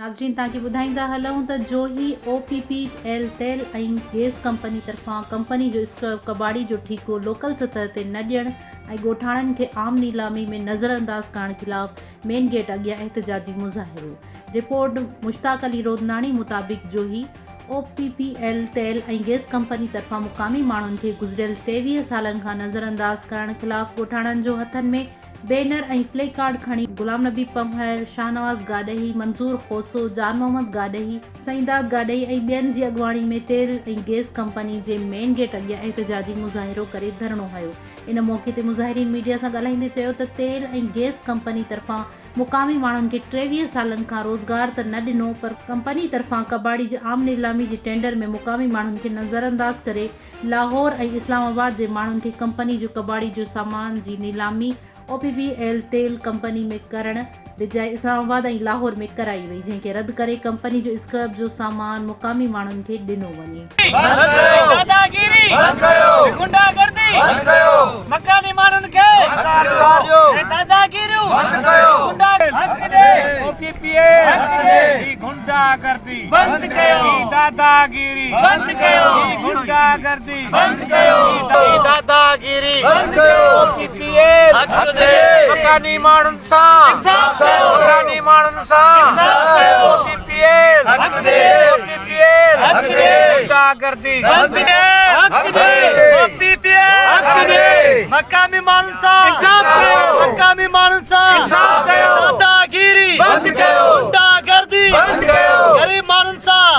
नाज़रीन तव्हांखे ॿुधाईंदा हलूं त जोही OPPL तेल ऐं गैस कंपनी तरफ़ां कंपनी जो स्क्रब कबाड़ी जो ठीको लोकल सतह ते न ॾियण ऐं ॻोठाणनि खे आम नीलामी में नज़रअंदाज़ करण ख़िलाफ़ मेन गेट अॻियां एहतजाजी मुज़ाहिरो। रिपोर्ट मुश्ताक अली रोदनाणी मुताबिक़ जोही OPPL तेल ऐं गैस कंपनी तरफ़ां मुक़ामी माण्हुनि खे गुज़िरियल 23 सालनि खां नज़रअंदाज़ करण ख़िलाफ़ ॻोठाणनि जो हथनि में बैनर ऐं प्ले कार्ड खणी गुलाम नबी पमहर, शाहनवाज़ गाॾही, मंसूर खोसो, जान मोहम्मद गाॾही, सईदाद गाॾही ऐं ॿियनि जी अॻुवाणी में तेल ऐं गैस कंपनी जे मेन गेट अॻियां एहतजाजी मुज़ाहिरो करे धरणो हयो। इन मौक़े ते मुज़ाहिरीन मीडिया सां ॻाल्हाईंदे चयो त तेल ऐं गैस कंपनी तरफ़ां मुक़ामी माण्हुनि खे 23 सालनि खां रोज़गार त न ॾिनो पर कंपनी तरफ़ां कबाड़ी जी आम नीलामी जे टेंडर में मुक़ामी माण्हुनि खे नज़रअंदाज़ करे लाहौर ऐं इस्लामाबाद जे माण्हुनि खे कंपनी जो कबाड़ी जो सामान जी नीलामी OPPL तेल कंपनी में करण बजाय इस्लामाबाद ऐं लाहौर में कराई वई, जंहिंखे रद्द करे कंपनी जो स्क्रब जो सामान मुक़ामी माण्हुनि खे ॾिनो वञे। दादागिरी गुंडागर्दी मकानी माण्हुनि खे दादागिरी OPPL गुंडागर्दी बंद कयो, दादागिरी बंद कयो, गुंडागर्दी बंद कयो, दादागिरी बंद कयो, OPPL मकानी माण्हुनि सां मकानी माण्हुनि सां OPPL गुंडागर्दी मकामी माण्हुनि सां मकामी माण्हुनि सां दादागिरी गुंडागर्दी गरीब माण्हुनि सां